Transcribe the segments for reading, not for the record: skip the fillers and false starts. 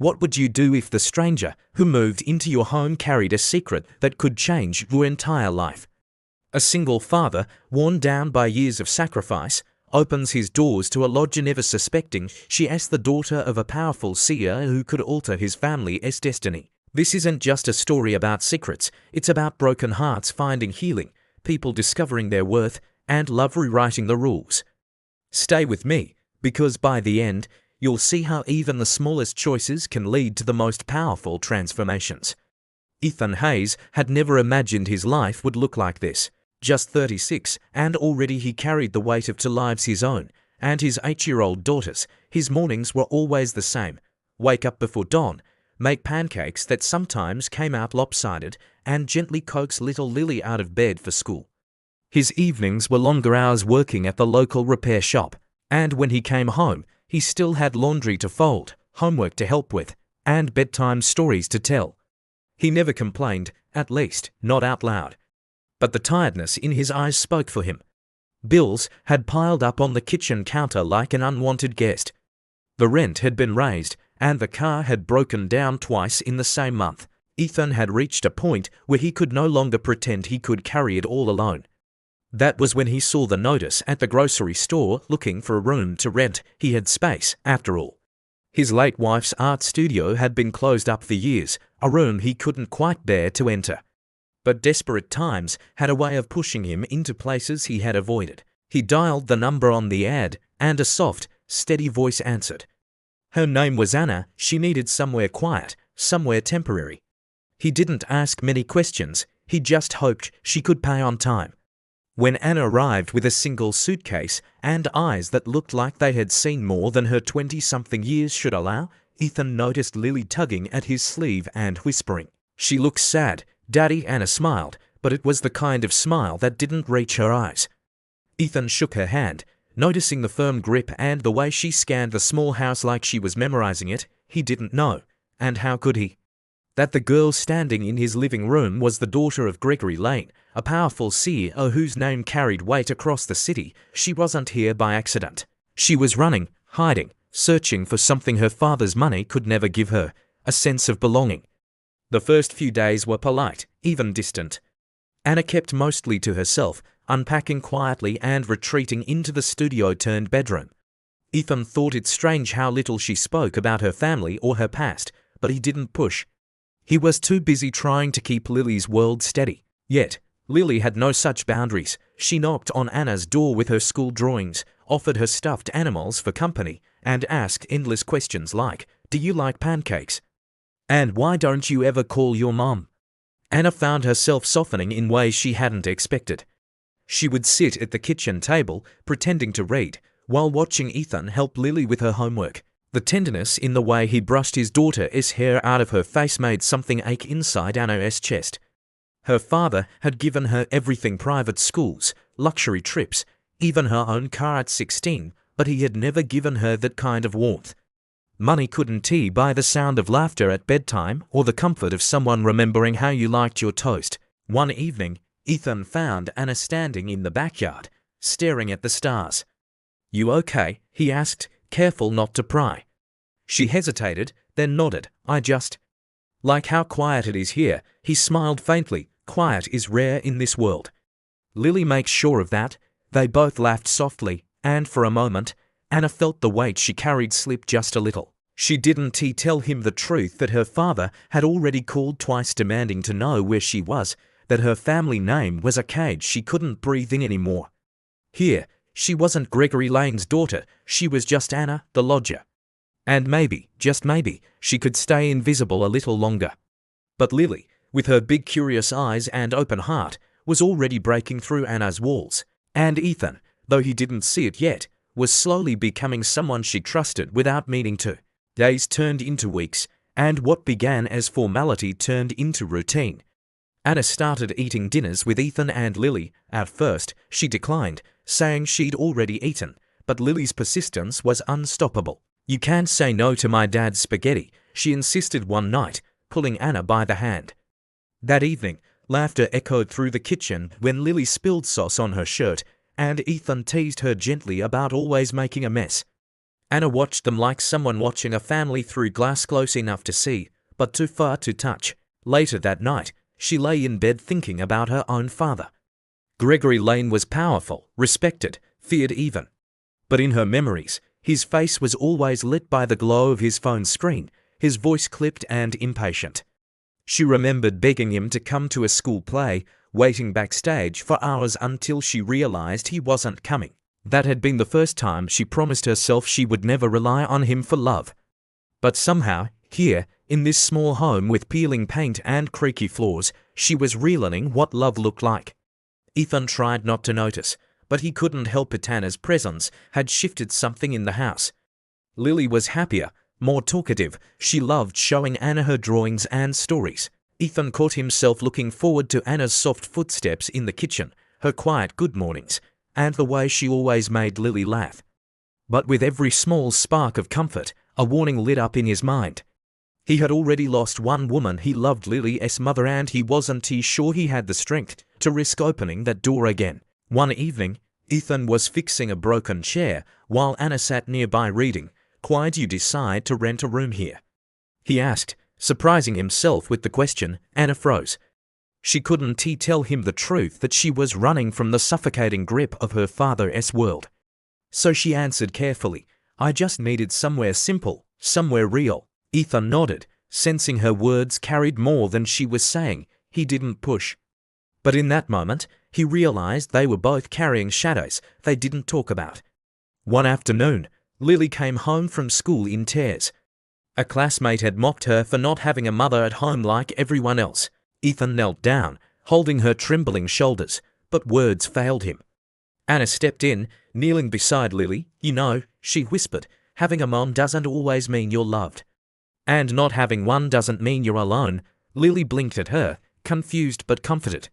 What would you do if the stranger who moved into your home carried a secret that could change your entire life? A single father, worn down by years of sacrifice, opens his doors to a lodger never suspecting she is the daughter of a powerful seer who could alter his family's destiny. This isn't just a story about secrets, it's about broken hearts finding healing, people discovering their worth, and love rewriting the rules. Stay with me, because by the end, you'll see how even the smallest choices can lead to the most powerful transformations. Ethan Hayes had never imagined his life would look like this. Just 36, and already he carried the weight of 2 lives his own, and his 8-year-old daughters. His mornings were always the same. Wake up before dawn, make pancakes that sometimes came out lopsided, and gently coax little Lily out of bed for school. His evenings were longer hours working at the local repair shop, and when he came home, he still had laundry to fold, homework to help with, and bedtime stories to tell. He never complained, at least, not out loud. But the tiredness in his eyes spoke for him. Bills had piled up on the kitchen counter like an unwanted guest. The rent had been raised, and the car had broken down twice in the same month. Ethan had reached a point where he could no longer pretend he could carry it all alone. That was when he saw the notice at the grocery store looking for a room to rent. He had space, after all. His late wife's art studio had been closed up for years, a room he couldn't quite bear to enter. But desperate times had a way of pushing him into places he had avoided. He dialed the number on the ad, and a soft, steady voice answered. Her name was Anna. She needed somewhere quiet, somewhere temporary. He didn't ask many questions, he just hoped she could pay on time. When Anna arrived with a single suitcase and eyes that looked like they had seen more than her 20-something years should allow, Ethan noticed Lily tugging at his sleeve and whispering. She looked sad. Daddy. Anna smiled, but it was the kind of smile that didn't reach her eyes. Ethan shook her hand, noticing the firm grip and the way she scanned the small house like she was memorizing it. He didn't know, and how could he? That the girl standing in his living room was the daughter of Gregory Lane, a powerful CEO whose name carried weight across the city. She wasn't here by accident. She was running, hiding, searching for something her father's money could never give her, a sense of belonging. The first few days were polite, even distant. Anna kept mostly to herself, unpacking quietly and retreating into the studio-turned-bedroom. Ethan thought it strange how little she spoke about her family or her past, but he didn't push. He was too busy trying to keep Lily's world steady. Yet, Lily had no such boundaries. She knocked on Anna's door with her school drawings, offered her stuffed animals for company, and asked endless questions like, "Do you like pancakes? And why don't you ever call your mom?" Anna found herself softening in ways she hadn't expected. She would sit at the kitchen table, pretending to read, while watching Ethan help Lily with her homework. The tenderness in the way he brushed his daughter's hair out of her face made something ache inside Anna's chest. Her father had given her everything: private schools, luxury trips, even her own car at 16, but he had never given her that kind of warmth. Money couldn't buy the sound of laughter at bedtime or the comfort of someone remembering how you liked your toast. One evening, Ethan found Anna standing in the backyard, staring at the stars. "You okay?" he asked, careful not to pry. She hesitated, then nodded. "I just like how quiet it is here." He smiled faintly. "Quiet is rare in this world." "Lily makes sure of that." They both laughed softly, and for a moment, Anna felt the weight she carried slip just a little. She didn't tell him the truth that her father had already called twice demanding to know where she was, that her family name was a cage she couldn't breathe in anymore. Here, she wasn't Gregory Lane's daughter, she was just Anna, the lodger. And maybe, just maybe, she could stay invisible a little longer. But Lily, with her big curious eyes and open heart, was already breaking through Anna's walls, and Ethan, though he didn't see it yet, was slowly becoming someone she trusted without meaning to. Days turned into weeks, and what began as formality turned into routine. Anna started eating dinners with Ethan and Lily. At first, she declined, saying she'd already eaten, but Lily's persistence was unstoppable. "You can't say no to my dad's spaghetti," she insisted one night, pulling Anna by the hand. That evening, laughter echoed through the kitchen when Lily spilled sauce on her shirt, and Ethan teased her gently about always making a mess. Anna watched them like someone watching a family through glass close enough to see, but too far to touch. Later that night, she lay in bed thinking about her own father. Gregory Lane was powerful, respected, feared even. But in her memories, his face was always lit by the glow of his phone screen, his voice clipped and impatient. She remembered begging him to come to a school play, waiting backstage for hours until she realized he wasn't coming. That had been the first time she promised herself she would never rely on him for love. But somehow, here, in this small home with peeling paint and creaky floors, she was relearning what love looked like. Ethan tried not to notice, but he couldn't help it. Anna's presence had shifted something in the house. Lily was happier, more talkative. She loved showing Anna her drawings and stories. Ethan caught himself looking forward to Anna's soft footsteps in the kitchen, her quiet good mornings, and the way she always made Lily laugh. But with every small spark of comfort, a warning lit up in his mind. He had already lost one woman he loved, Lily's mother, and he wasn't sure he had the strength to risk opening that door again. One evening, Ethan was fixing a broken chair while Anna sat nearby reading. "Why'd you decide to rent a room here?" he asked, surprising himself with the question. Anna froze. She couldn't tell him the truth that she was running from the suffocating grip of her father's world. So she answered carefully, "I just needed somewhere simple, somewhere real." Ethan nodded, sensing her words carried more than she was saying. He didn't push. But in that moment, he realized they were both carrying shadows they didn't talk about. One afternoon, Lily came home from school in tears. A classmate had mocked her for not having a mother at home like everyone else. Ethan knelt down, holding her trembling shoulders, but words failed him. Anna stepped in, kneeling beside Lily. "You know," she whispered, "having a mom doesn't always mean you're loved. And not having one doesn't mean you're alone." Lily blinked at her, confused but comforted.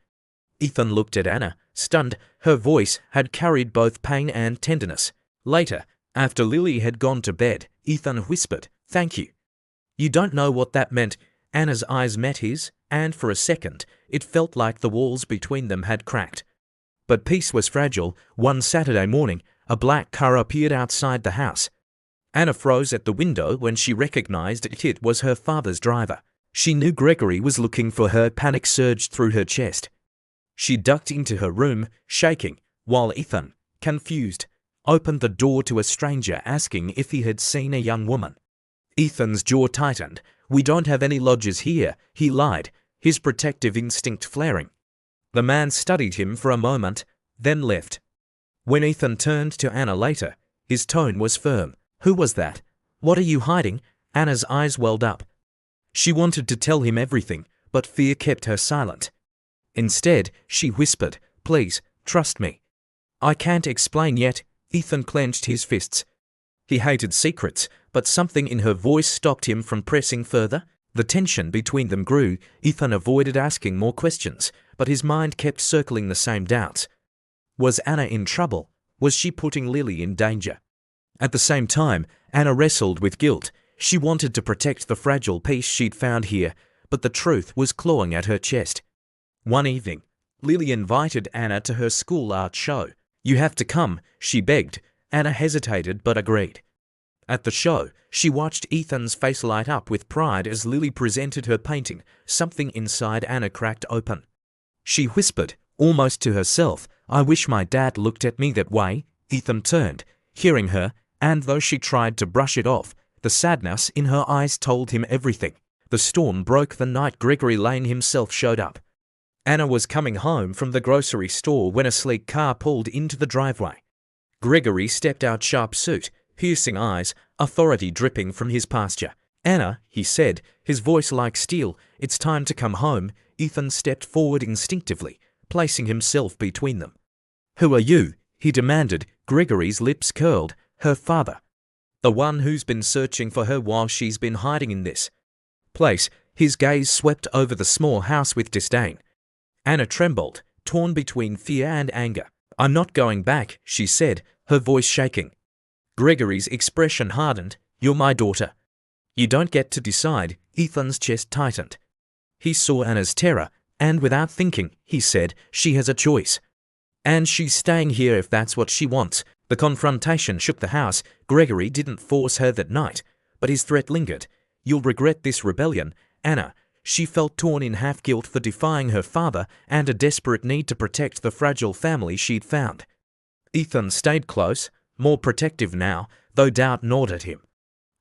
Ethan looked at Anna, stunned. Her voice had carried both pain and tenderness. Later, after Lily had gone to bed, Ethan whispered, "Thank you." "You don't know what that meant." Anna's eyes met his, and for a second, it felt like the walls between them had cracked. But peace was fragile. One Saturday morning, a black car appeared outside the house. Anna froze at the window when she recognized it was her father's driver. She knew Gregory was looking for her. Panic surged through her chest. She ducked into her room, shaking, while Ethan, confused, opened the door to a stranger asking if he had seen a young woman. Ethan's jaw tightened. "We don't have any lodgers here," he lied, his protective instinct flaring. The man studied him for a moment, then left. When Ethan turned to Anna later, his tone was firm. "Who was that? What are you hiding?" Anna's eyes welled up. She wanted to tell him everything, but fear kept her silent. Instead, she whispered, "Please, trust me." "I can't explain yet." Ethan clenched his fists. He hated secrets, but something in her voice stopped him from pressing further. The tension between them grew. Ethan avoided asking more questions, but his mind kept circling the same doubts. Was Anna in trouble? Was she putting Lily in danger? At the same time, Anna wrestled with guilt. She wanted to protect the fragile peace she'd found here, but the truth was clawing at her chest. One evening, Lily invited Anna to her school art show. "You have to come," she begged. Anna hesitated but agreed. At the show, she watched Ethan's face light up with pride as Lily presented her painting. Something inside Anna cracked open. She whispered, almost to herself, "I wish my dad looked at me that way." Ethan turned, hearing her, and though she tried to brush it off, the sadness in her eyes told him everything. The storm broke the night Gregory Lane himself showed up. Anna was coming home from the grocery store when a sleek car pulled into the driveway. Gregory stepped out, sharp suit, piercing eyes, authority dripping from his posture. "Anna," he said, his voice like steel, "it's time to come home." Ethan stepped forward instinctively, placing himself between them. "Who are you?" he demanded. Gregory's lips curled. "Her father. The one who's been searching for her while she's been hiding in this place." His gaze swept over the small house with disdain. Anna trembled, torn between fear and anger. "I'm not going back," she said, her voice shaking. Gregory's expression hardened. "You're my daughter. You don't get to decide." Ethan's chest tightened. He saw Anna's terror, and without thinking, he said, "She has a choice. And she's staying here if that's what she wants." The confrontation shook the house. Gregory didn't force her that night, but his threat lingered. You'll regret this rebellion, Anna. She felt torn in half guilt for defying her father and a desperate need to protect the fragile family she'd found. Ethan stayed close, more protective now, though doubt gnawed at him.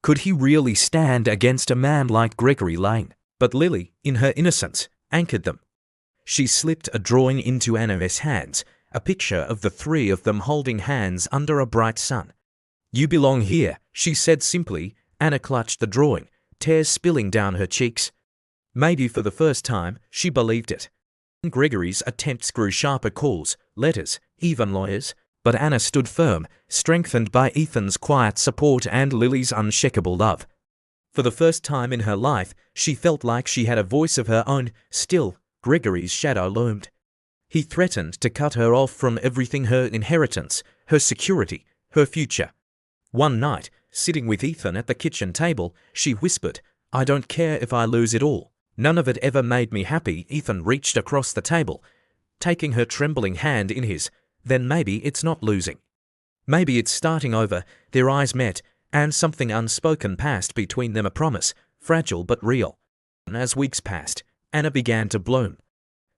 Could he really stand against a man like Gregory Lane? But Lily, in her innocence, anchored them. She slipped a drawing into Anna's hands, a picture of the three of them holding hands under a bright sun. You belong here, she said simply. Anna clutched the drawing, tears spilling down her cheeks. Maybe for the first time, she believed it. Gregory's attempts grew sharper calls, letters, even lawyers, but Anna stood firm, strengthened by Ethan's quiet support and Lily's unshakable love. For the first time in her life, she felt like she had a voice of her own. Still, Gregory's shadow loomed. He threatened to cut her off from everything: her inheritance, her security, her future. One night, sitting with Ethan at the kitchen table, she whispered, "I don't care if I lose it all. None of it ever made me happy." Ethan reached across the table, taking her trembling hand in his. Then maybe it's not losing. Maybe it's starting over. Their eyes met, and something unspoken passed between them, a promise, fragile but real. As weeks passed, Anna began to bloom.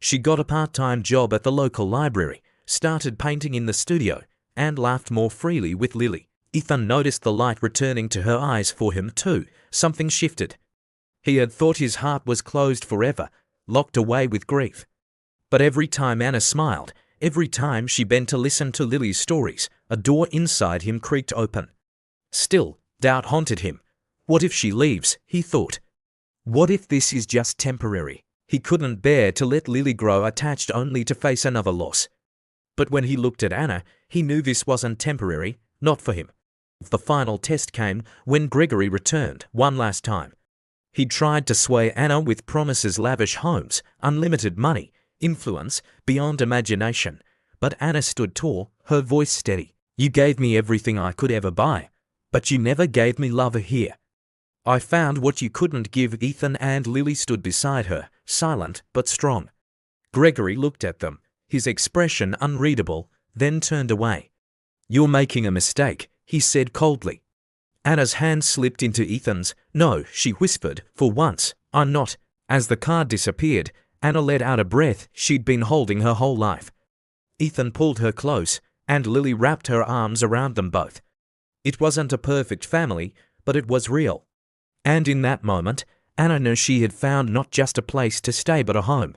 She got a part-time job at the local library, started painting in the studio, and laughed more freely with Lily. Ethan noticed the light returning to her eyes. For him too, something shifted. He had thought his heart was closed forever, locked away with grief. But every time Anna smiled, every time she bent to listen to Lily's stories, a door inside him creaked open. Still, doubt haunted him. What if she leaves, he thought. What if this is just temporary? He couldn't bear to let Lily grow attached only to face another loss. But when he looked at Anna, he knew this wasn't temporary, not for him. The final test came when Gregory returned, one last time. He tried to sway Anna with promises: lavish homes, unlimited money, influence beyond imagination. But Anna stood tall, her voice steady. You gave me everything I could ever buy, but you never gave me love here. I found what you couldn't give. Ethan and Lily stood beside her, silent but strong. Gregory looked at them, his expression unreadable, then turned away. You're making a mistake, he said coldly. Anna's hand slipped into Ethan's. No, she whispered, for once, I'm not. As the card disappeared, Anna let out a breath she'd been holding her whole life. Ethan pulled her close, and Lily wrapped her arms around them both. It wasn't a perfect family, but it was real. And in that moment, Anna knew she had found not just a place to stay but a home.